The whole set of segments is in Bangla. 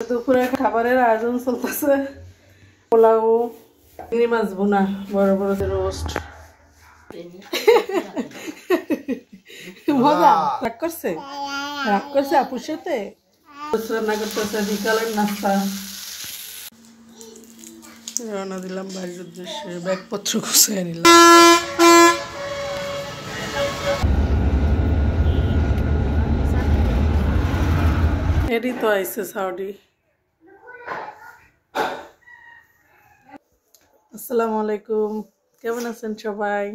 দুপুরে খাবারের আয়োজন চলতেছে। পোলাও, চিংড়ি মাছ ভুনা, বড় বড় রোস্ট। মজা রাগ করছে আপুর সাথে রান্না করতেছে। বিকালের নাস্তা রওনা দিলাম বাড়ির উদ্দেশ্যে। ব্যাগপত্র গুছিয়ে নিলাম। এরই তো আইসে সাউদি। আসসালামু আলাইকুম, কেমন আছেন সবাই?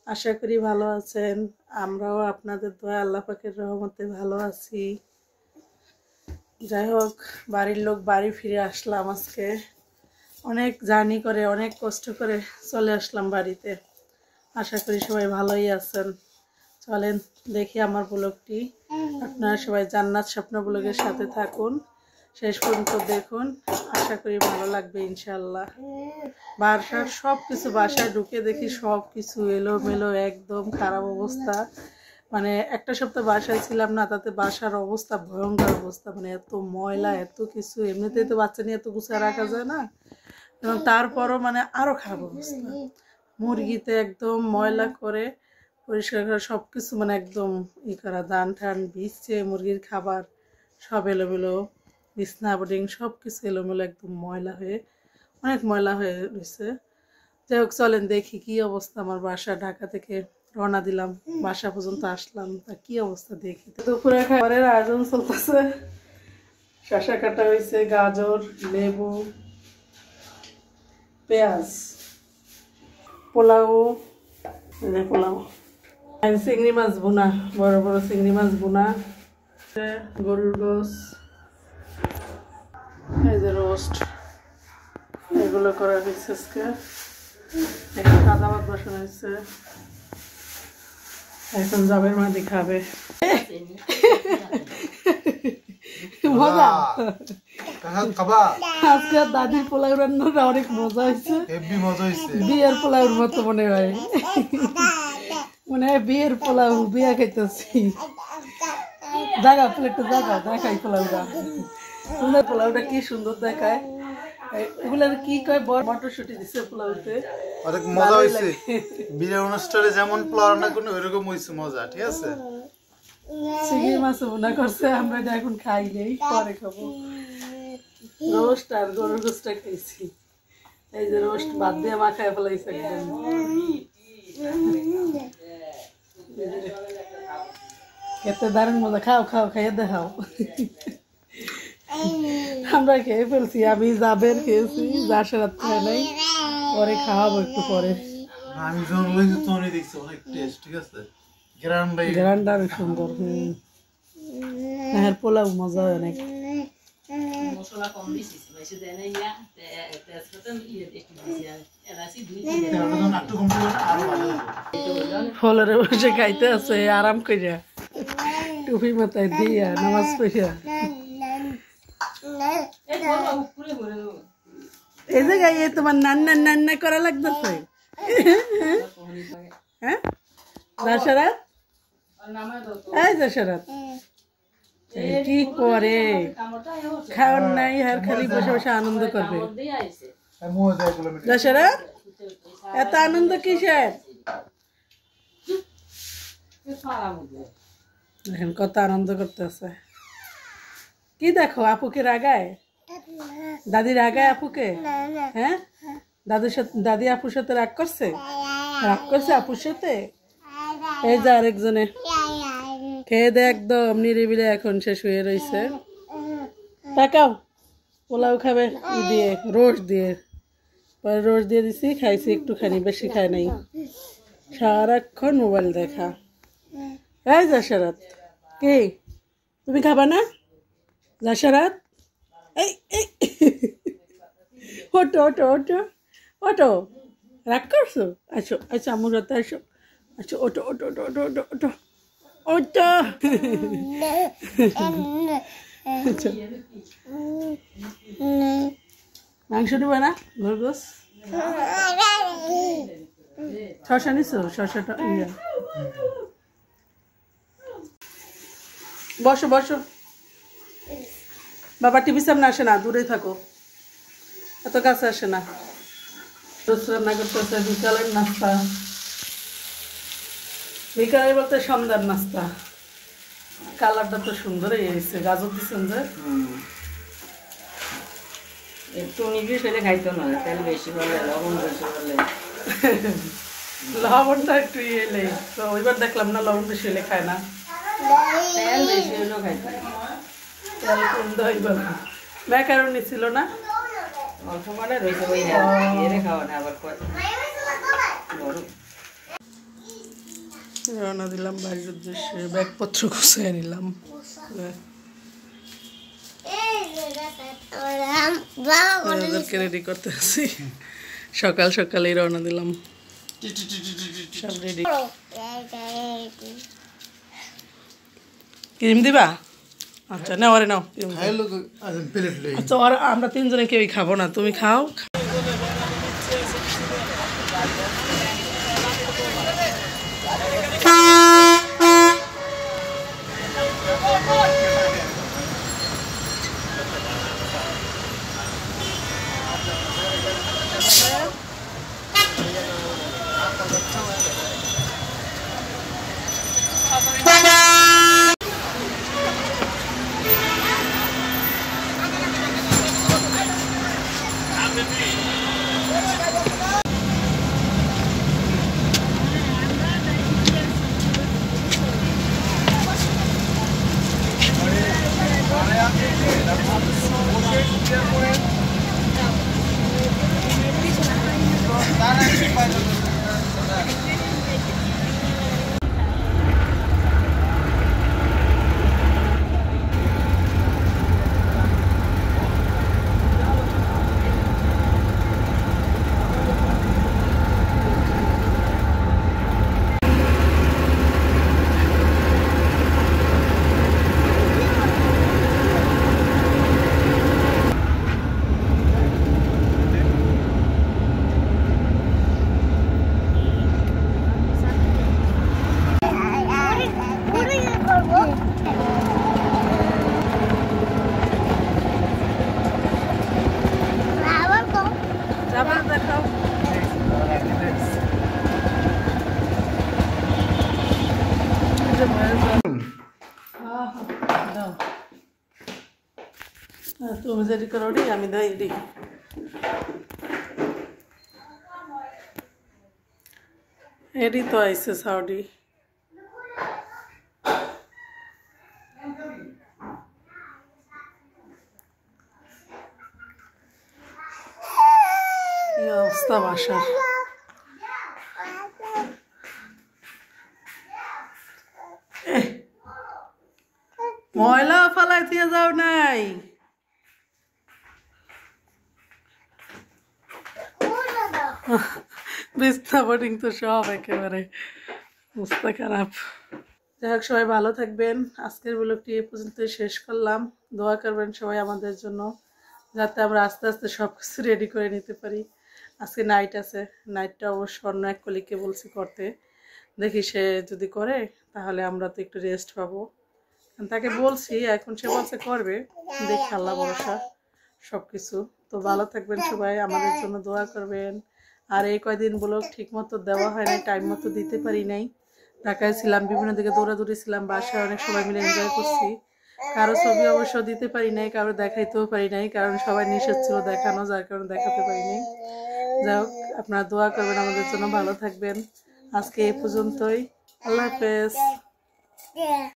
আশা করি ভালো আছেন। আমরাও আপনাদের দোয়া আল্লাহ পাকের রহমতে ভালো আছি। যাই হোক, বাড়ির লোক বাড়ি ফিরে আসলাম আজকে। অনেক জার্নি করে, অনেক কষ্ট করে চলে আসলাম বাড়িতে। আশা করি সবাই ভালোই আছেন। চলেন দেখি আমার ব্লগটি। আপনারা সবাই জান্নাত স্বপ্ন ব্লগের সাথে থাকুন, শেষ পর্যন্ত দেখুন। আশা করি ভালো লাগবে ইনশাল্লাহ। বাসার সব কিছু, বাসায় ঢুকে দেখি সব কিছু এলোমেলো, একদম খারাপ অবস্থা। মানে একটা সপ্তাহ বাসায় ছিলাম না, তাতে বাসার অবস্থা ভয়ঙ্কর অবস্থা। মানে এত ময়লা, এত কিছু। এমনিতেই তো বাচ্চা নিয়ে এত গুছিয়ে রাখা যায় না, এবং তারপরও মানে আরো খারাপ অবস্থা। মুরগিতে একদম ময়লা করে পরিষ্কার করা, সব কিছু মানে একদম ই করা, ধান টান ভিজছে, মুরগির খাবার সব এলোমেলো, বিছনা বোর্ডিং সব কিছু এলোমেলো, একদম ময়লা হয়ে, অনেক ময়লা হয়ে রয়েছে। যাই হোক, চলেন দেখি কি অবস্থা আমার বাসা। ঢাকা থেকে রওনা দিলাম, বাসা পর্যন্ত আসলাম, তা কি অবস্থা দেখি। দুপুরে খাবারের আয়োজন চলতেছে। শসা কাটা হয়েছে, গাজর, লেবু, পেঁয়াজ, পোলাও, পোলাও, চিংড়ি মাছ ভুনা, বড় বড় চিংড়ি মাছ ভুনা, গরুর গোস, এই যে রোস্ট, এগুলো করা হয়েছে আজকে। এখন সাদা ভাত বসানো হয়েছে, এখন জাবের মাদি খাবে। মজা আজকে দাদির পোলাও রান্নাটা অনেক মজা হয়েছে। বিয়ের পোলাওর মতো মনে হয়, মনে হয় বিয়ের পোলাও, বিয়া খাইতেছি। জাগা প্লেটটা জাগা দেখাই পোলাওটা। পোলাওটা কি সুন্দর দেখায়। এগুলার কি কয়, মটরশুটি দিছে পোলাওতে, অনেক মজা হয়েছে। বিয়ের অনুষ্ঠানে যেমন পোলাও রান্না করেন ওইরকম হয়েছে মজা। ঠিক আছে, চিংড়ি মাছ ভুনা করছে, আমরা এটা এখন খাই নেই, পরে খাবো। রোস্ট আর গরুর গোশটা খাইছি। এই যে রোস্ট বাদ দিয়ে মাখায় ফেলাইছে একদম। খেতে দারুণ মজা। খাও খাও, খাইয়ে দেখাও। আমরা খেয়ে ফেলছি, আমি জাবের খেয়েছি, জাসেরাত খাই নাই, পরে খাওয়াবো একটু পরে। আমি যখন লইছি তখনই দেখছি অনেক টেস্ট। ঠিক আছে, গ্রান্ড আরো সুন্দর। হ্যাঁ, পোলাও মজা হয় অনেক। ফলরে বসে খাইতে আছে আরাম করিয়া, টুপি মাথায় দিয়া নামাজ পড়িয়া। এই জায়গায় তোমার নান্না নান্না করা লাগতেছে। হ্যাঁ জাসেরাত, এই জাসেরাত কি করে, খাওয়ার নাই, আর খালি বসে বসে আনন্দ করবে। জাসেরাত এত আনন্দ কিসের? এখন কত আনন্দ করতেছে। কি দেখো, আপুকে রাগায়, দাদি রাগায় আপুকে। হ্যাঁ, দাদির সাথে, দাদি আপুর সাথে রাগ করছে, রাগ করছে আপুর সাথে। এই যে আরেকজনে খেয়ে দে একদম নিরিবিলি এখন শেষ হয়ে রয়েছে। তাকাও, পোলাও খাবে ই দিয়ে, রোস্ট দিয়ে। পরে রোস্ট দিয়ে দিছি, খাইছি একটুখানি, বেশি খায় নাই। সারাক্ষণ মোবাইল দেখা। এই জাসেরাত, কি তুমি খাবা না? জাসেরাত, এই এই ওটো ওটো ওটো ওটো, রাগ করছো? আসো আসো আমার রাতে আসো, আসো ওটো ওটো ওটো ওটো ওটো ওটো ওটো। মাংস নিবা না? গরগোশ শশা নিছো? শশাটা ইয়া, বসো বসো বাবা টিভি সামনে আসে না, দূরে থাকো, এত কাছে আসে না। রান্না করতেছে বিকালের নাস্তা, বিকালের বলতে সন্ধ্যার নাস্তা। কালারটা তো সুন্দরই এসেছে, গাজর দিচ্ছেন যে একটু নিবি সেটা খাইতো না, তেল বেশি বলে, লবণ বেশি বলে। লবণটা একটু এলে তো ওইবার দেখলাম না লবণ বেশি এলে খায় না, তেল বেশি হলেও খাইতো না। তেল কম দেয় বলে ম্যাকারনি ছিল না, অল্প মানে রয়েছে ওই এরে খাওয়া না আবার গরম। রওনা দিলাম বাড়ির উদ্দেশ্যে, ব্যাগপত্র গুছিয়ে নিলাম। ওদেরকে রেডি করতে আসি, সকাল সকালেই রওনা দিলাম, সব রেডি। ক্রিম দিবা? আচ্ছা নাও, আরে নাও ক্রিম। আচ্ছা আর আমরা তিনজনে কেউই খাবো না, তুমি খাও। তুমি যদি করো রে আমি দেই রে। এডি তো আইসে সাউডি। কি অবস্থা বাসার। ময়লা ফালাই দিয়ে যাও নাই। বিস্তা বোর্ডিং তো সব একেবারে অবস্থা খারাপ। যাই হোক সবাই ভালো থাকবেন। আজকের ব্লগটি এ পর্যন্ত শেষ করলাম। দোয়া করবেন সবাই আমাদের জন্য, যাতে আমরা আস্তে আস্তে সব কিছু রেডি করে নিতে পারি। আজকে নাইট আছে, নাইটটা অবশ্য অন্য এক কলিগকে বলছি করতে, দেখি সে যদি করে তাহলে আমরা তো একটু রেস্ট পাবো। তাকে বলছি, এখন সে বলছে করবে, দেখি আল্লাহ ভরসা সব কিছু। তো ভালো থাকবেন সবাই, আমাদের জন্য দোয়া করবেন। আর এই কয়দিন ব্লগ ঠিক মতো দেওয়া হয় নাই, টাইম মতো দিতে পারি নাই, ঢাকায় ছিলাম, বিভিন্ন দিকে দৌড়াদৌড়ি ছিলাম, বাসায় অনেক সবাই মিলে এনজয় করছি। কারো ছবি অবশ্য দিতে পারি নাই, কারো দেখাইতেও পারি নাই, কারণ সবাই নিষেধ ছিল দেখানো, যার কারণে দেখাতে পারি নাই। যাই হোক আপনারা দোয়া করবেন আমাদের জন্য, ভালো থাকবেন। আজকে এই পর্যন্তই, আল্লাহ হাফেজ।